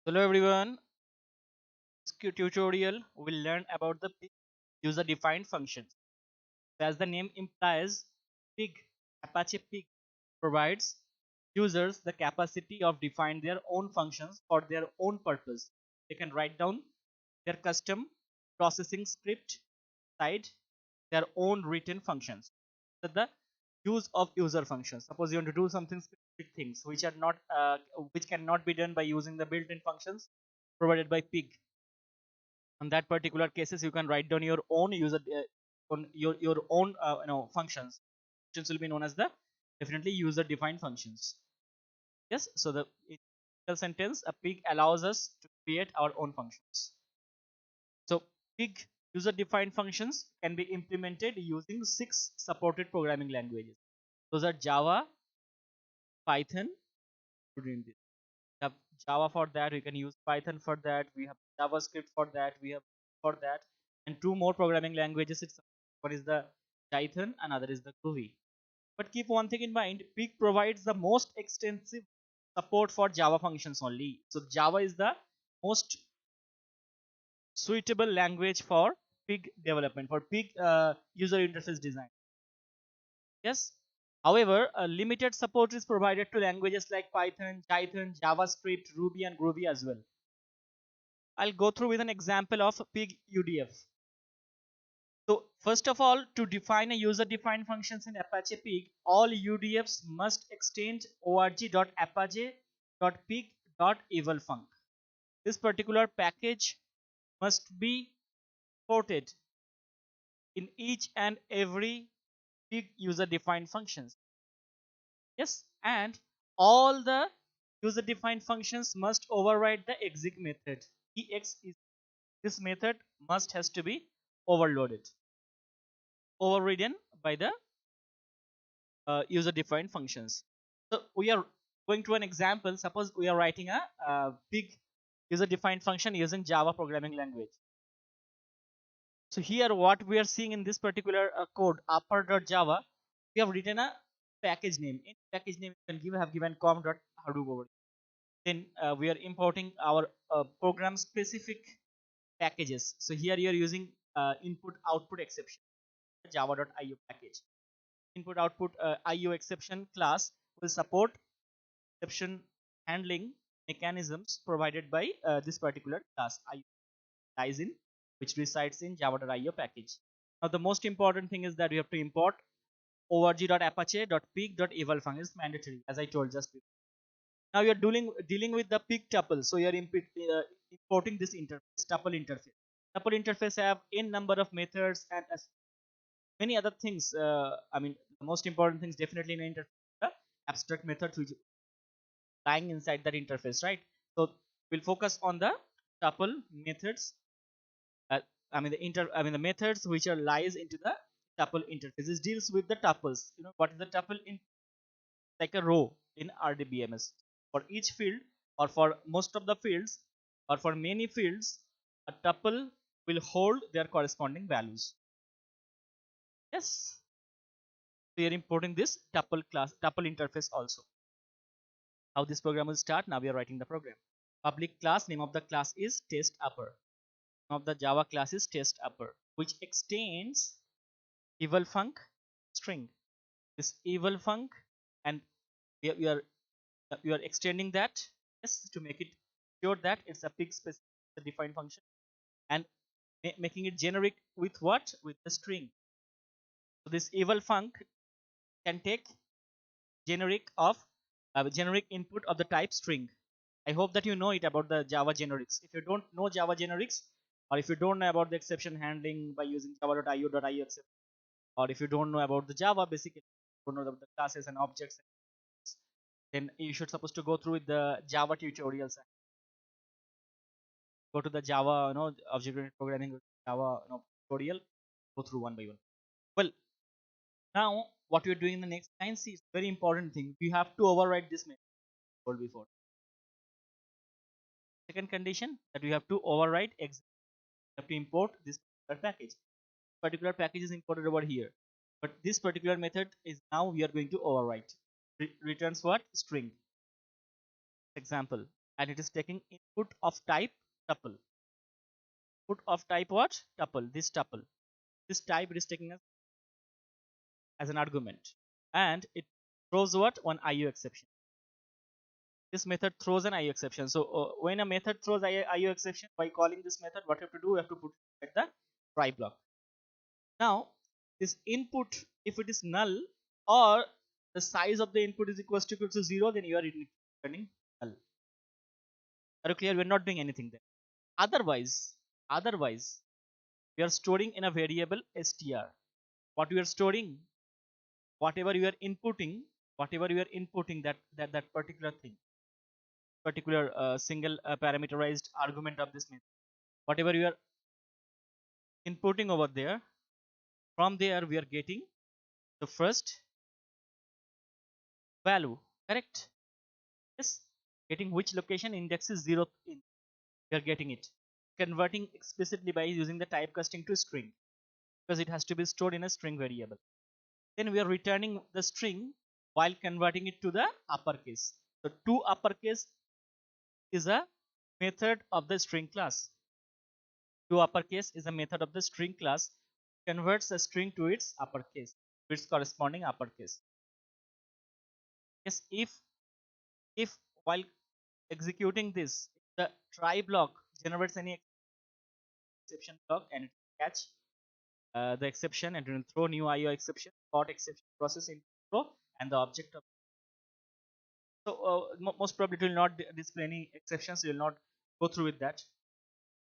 Hello everyone, this tutorial will learn about the Pig user-defined functions. As the name implies, Pig, Apache Pig provides users the capacity of define their own functions for their own purpose. They can write down their custom processing script side their own written functions. That the use of user functions. Suppose you want to do something specific things which cannot be done by using the built-in functions provided by Pig. On that particular cases, you can write down your own on your own functions. Functions will be known as the definitely user defined functions. Yes, so the in single sentence, a Pig allows us to create our own functions. So Pig user defined functions can be implemented using 6 supported programming languages. Those are Java, Python. We have Java for that. We can use Python for that. We have JavaScript for that. We have for that, and 2 more programming languages. One is the Python, another is the Groovy. But keep one thing in mind: Pig provides the most extensive support for Java functions only. So Java is the most suitable language for Pig development, for Pig user interface design. Yes. However, a limited support is provided to languages like Python, JavaScript, Ruby, and Groovy as well. I'll go through with an example of Pig UDF. So first of all, to define a user-defined functions in Apache Pig, all UDFs must extend org.apache.pig.evalfunc. This particular package must be ported in each and every Pig user-defined functions. Yes, and all the user-defined functions must override the exec method. Ex is this method must has to be overloaded, overridden by the user defined functions. So we are going to an example. Suppose we are writing a big user defined function using Java programming language. So here what we are seeing in this particular code upper.java, we have written a package name. In package name you can have given com.hadoop over. Then we are importing our program specific packages. So here you are using input output exception java.io package. Input output IO exception class will support exception handling mechanisms provided by this particular class IO lies in, which resides in java.io package. Now the most important thing is that you have to import org.apache.pig.eval is mandatory, as I told just before. Now you're dealing with the pig tuple, so you're importing this interface, tuple interface. Tuple interface have n number of methods and many other things. I mean, the most important things definitely in an interface, the abstract methods which lying inside that interface, right? So we'll focus on the tuple methods. Uh, the methods which are lies into the tuple interface. This deals with the tuples. You know what is the tuple? In like a row in RDBMS. For each field, or for most of the fields, or for many fields, a tuple will hold their corresponding values. Yes, we are importing this tuple interface also. How this program will start? Now we are writing the program. Public class, name of the class is test upper. Name of the Java class is test upper, which extends evalfunc string. This evalfunc, and we are extending that, yes, to make it sure that it's a Pig specific defined function, and making it generic with what? With the string. So this evalfunc can take generic input of the type string. I hope that you know it about the Java generics. If you don't know Java generics, or if you don't know about the exception handling by using java.io exception, or if you don't know about the Java basically, don't know about the classes and objects, then you should supposed to go through with the Java tutorials. Go to the Java, object-oriented programming Java, tutorial. Go through one by one. Well, now what we are doing in the next line, see, it's very important thing. We have to override this method told before. Second condition that we have to override exit. We have to import this particular package. Particular package is imported over here, but this particular method is now we are going to overwrite. Returns what? String. Example. and it is taking input of type tuple. Input of type what? Tuple. This tuple. This type it is taking as an argument, and it throws what? One IO exception. This method throws an IO exception. So when a method throws IO exception, by calling this method, what you have to do? You have to put it at the try block. Now this input, if it is null or the size of the input is equal to 0, then you are returning null. Are you clear? We are not doing anything there. Otherwise, we are storing in a variable str. What we are storing, whatever you are inputting, that particular thing, particular single parameterized argument of this method, whatever you are inputting over there, from there we are getting the first value, correct? Yes, getting which location index is 0th in. We are getting it. Converting explicitly by using the typecasting to string, because it has to be stored in a string variable. Then we are returning the string while converting it to the uppercase. So to uppercase is a method of the string class. To uppercase is a method of the string class, converts a string to its uppercase, to its corresponding uppercase. Yes, if while executing this, the try block generates any exception block and it will catch the exception and it will throw new IO exception, caught exception process into throw, and the object of. So most probably it will not display any exceptions. You will not go through with that.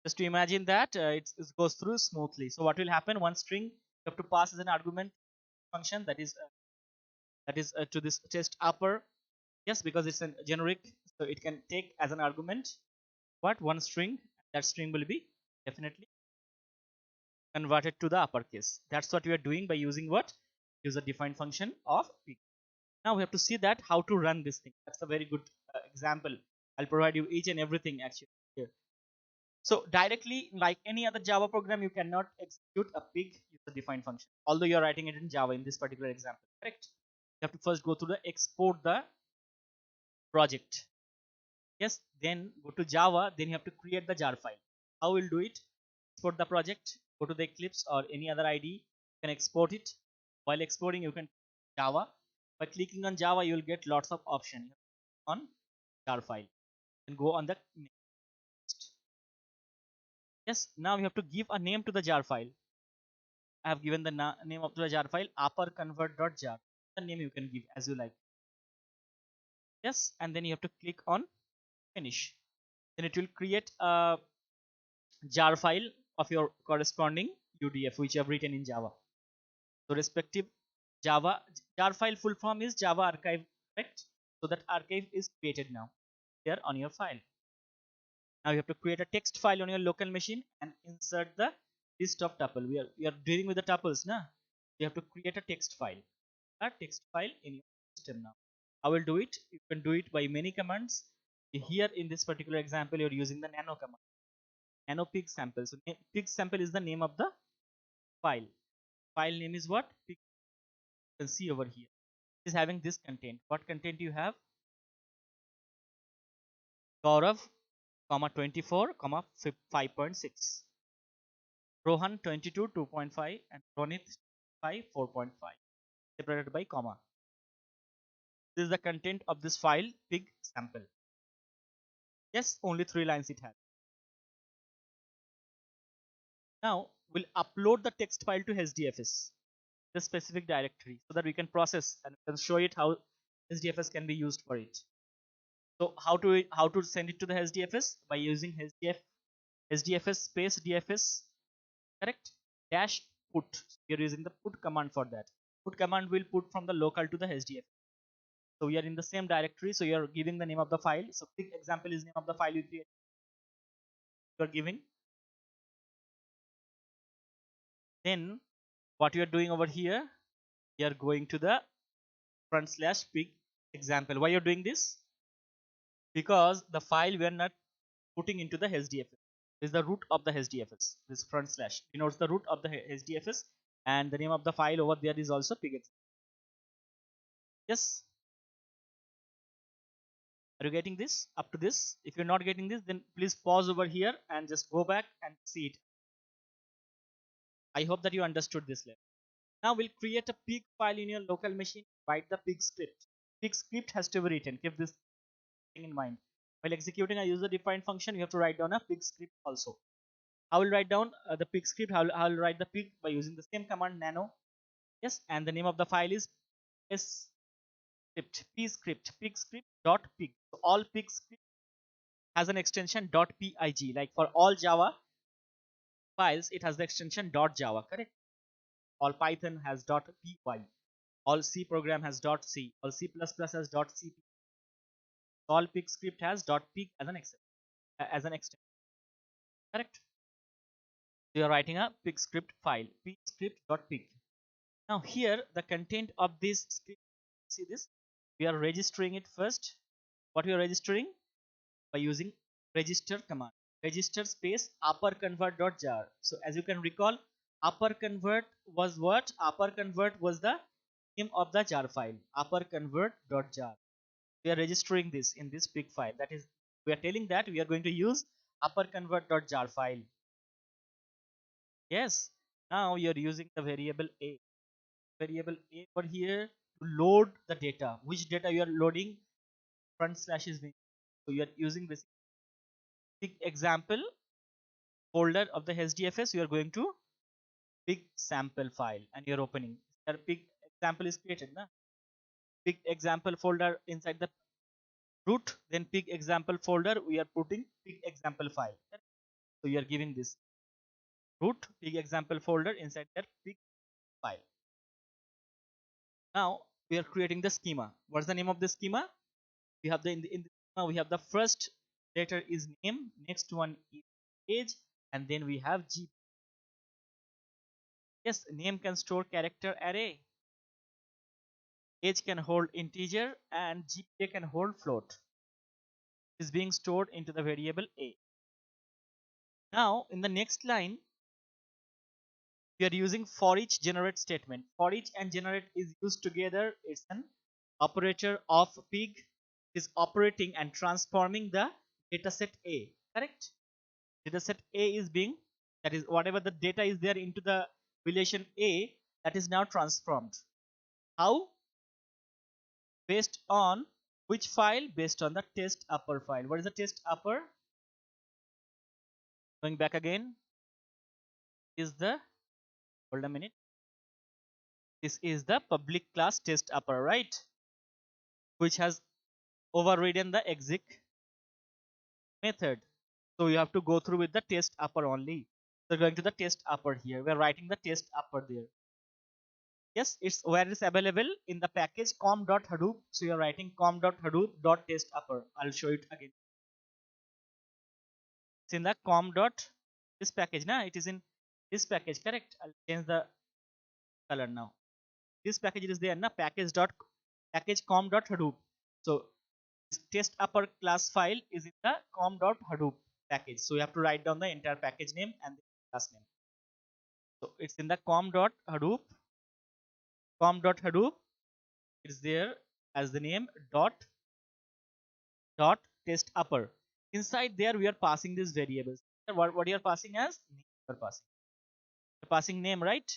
Just to imagine that it goes through smoothly. So what will happen? One string you have to pass as an argument function that is to this test upper. Yes, because it's a generic, so it can take as an argument what? One string. That string will be definitely converted to the uppercase. That's what we are doing by using what? User defined function of pig. Now we have to see that how to run this thing. That's a very good example. I'll provide you each and everything actually here. So directly, like any other Java program, you cannot execute a pig user defined function, although you're writing it in Java in this particular example, correct? You have to first go to the export the project. Yes, then go to Java, then you have to create the jar file. How will do it? Export the project, go to the Eclipse or any other IDE, you can export it. While exporting, you can Java. By clicking on Java, you will get lots of options on jar file and go on the next. Yes, now you have to give a name to the jar file. I have given the name of the jar file upperconvert.jar. The name you can give as you like. Yes, and then you have to click on finish. Then it will create a jar file of your corresponding UDF which you have written in Java. So respective Java jar file full form is Java archive, correct? So that archive is created now there on your file. Now you have to create a text file on your local machine and insert the list of tuple. We are dealing with the tuples, na? You have to create a text file in your system now. I will do it. You can do it by many commands. Here in this particular example, you're using the nano command. Nano pig sample. So pig sample is the name of the file. File name is what? Pig. You can see over here. It is having this content. What content you have? Gaurav, 24, 5.6. Rohan 22, 2.5 and Ronit 5, 4.5. Separated by comma. This is the content of this file pig sample. Yes, only 3 lines it has. Now we'll upload the text file to HDFS, the specific directory, so that we can process and we can show it how HDFS can be used for it. So how to send it to the HDFS? By using HDFS space DFS, correct? Dash put. We are using the put command for that. Put command will put from the local to the HDFS. So we are in the same directory. So you are giving the name of the file. So quick example is name of the file you are giving. Then what you are doing over here, you are going to the /pig example. Why you're doing this? Because the file we are not putting into the HDFS. This is the root of the HDFS. This / denotes the root of the HDFS, and the name of the file over there is also pig. Yes. Are you getting this up to this? If you're not getting this, then please pause over here and just go back and see it. I hope that you understood this level. Now we'll create a pig file in your local machine. Write the pig script. Pig script has to be written. Keep this thing in mind. While executing a user-defined function, you have to write down a pig script also. I will write down the pig script. I will write the pig by using the same command nano. Yes, and the name of the file is s script pig script dot pig. So all pig script has an extension .pig. Like for all Java files, it has the extension .java. Correct. All Python has .py. All C program has .c. All C++ has .cp. All pig script has .pig as an extension. Correct. So you are writing a pig script file, pig. Now here the content of this script, see this, we are registering it first. What we are registering? By using register command. Register space upper convert.jar. So as you can recall, upper convert was what? Upper convert was the name of the jar file. Upper convert.jar. We are registering this in this pig file. That is, we are telling that we are going to use upper convert.jar file. Yes. Now you are using the variable a. Variable a over here to load the data. Which data you are loading? Front slash is. So you are using this pig example folder of the HDFS. You are going to pig sample file and you're opening. There pig example is created. Na? Pig example folder inside the root, then pig example folder we are putting pig example file. So you are giving this root pig example folder inside that pig file. Now we are creating the schema. What's the name of the schema? We have in the schema we have the first letter is name, next one is age, and then we have G. Yes, name can store character array, age can hold integer, and GPA can hold float. Is being stored into the variable a. Now in the next line we are using for each generate statement. For each and generate is used together. It's an operator of pig is operating and transforming the dataset A. Correct? Dataset A is being, that is whatever the data is there into the relation A, that is now transformed. How? Based on which file? Based on the test upper file. What is the test upper? Going back again is the, hold a minute, this is the public class test upper, right, which has overridden the exec method. So you have to go through with the test upper only. So going to the test upper here, we are writing the test upper there. Yes, it's where it's available in the package com.hadoop. So you are writing com.hadoop.test upper. I'll show it again. It's in the com dot this package. Now it is in this package, correct? I'll change the color now. This package is there na, package com.hadoop. So this test upper class file is in the com.hadoop package. So you have to write down the entire package name and the class name. So it's in the com.hadoop. It is there as the name dot test upper. Inside there we are passing these variables. What you are passing as name? You are passing name, right?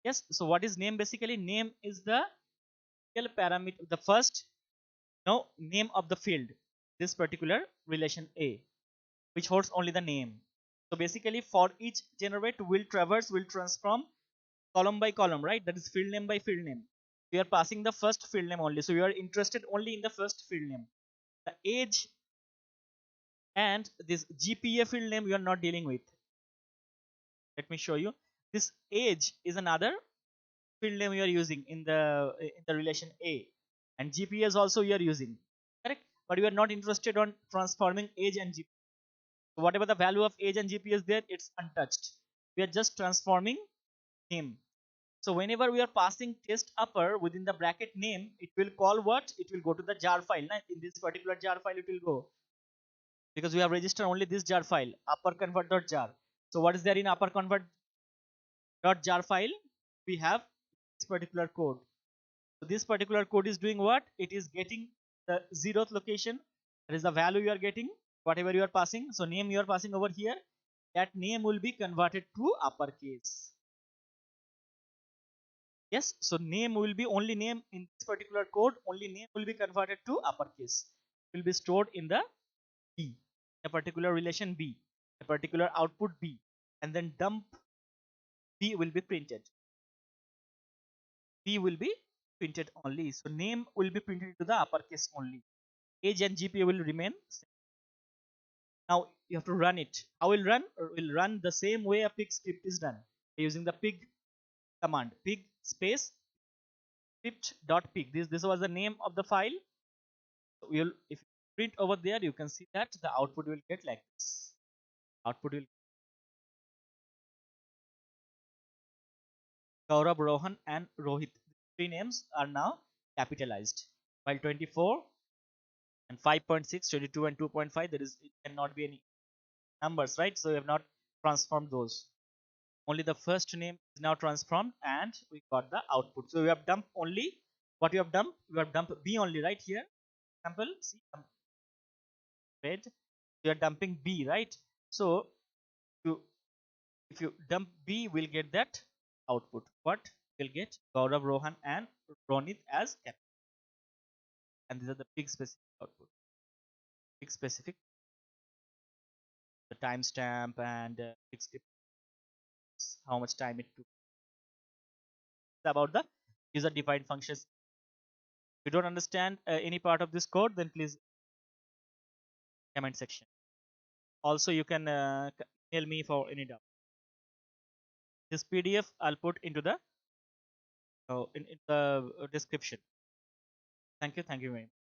Yes. So what is name? Basically name is the parameter, the first name of the field, this particular relation A, which holds only the name. So basically for each generate will transform column by column, right? That is field name by field name. We are passing the first field name only. So we are interested only in the first field name. The age and this GPA field name we are not dealing with. Let me show you. This age is another field name we are using in the relation A, and GPA is also we are using, correct? But we are not interested on transforming age and GPA. So whatever the value of age and GPA is there, it's untouched. We are just transforming name. So whenever we are passing test upper within the bracket name, it will call what? It will go to the jar file. In this particular jar file, it will go, because we have registered only this jar file, upper convert.jar. So what is there in upper convert.jar file? We have this particular code. So this particular code is doing what? It is getting the zeroth location, that is the value you are getting, whatever you are passing. So name you are passing over here, that name will be converted to uppercase. Yes, so name will be only name in this particular code, only name will be converted to uppercase. It will be stored in the B, a particular relation B, a particular output B, and then dump B will be printed. B will be printed only. So name will be printed to the uppercase only. Age and GPA will remain same. Now you have to run it. How will run? Will run the same way a pig script is done, using the pig command. Pig space script.pig. This was the name of the file. So you'll, if you print over there, you can see that the output will get like this. Output will Gaurav, Rohan, and Rohit. Three names are now capitalized. While 24 and 5.6, 22 and 2.5, there is, it cannot be any numbers, right? So we have not transformed those. Only the first name is now transformed, and we got the output. So we have dumped only what we have dumped. We have dumped B only, right here. Example, see, red. We are dumping B, right? So you, if you dump B, we'll get that output. What we'll get? Gaurav, Rohan, and Ronit as cap. And these are the pig specific output. Pig specific, the timestamp and pig script, how much time it took. It's about the user defined functions. If you don't understand any part of this code, then please comment section. Also, you can email me for any doubt. This PDF I'll put into the in the description. Thank you very much.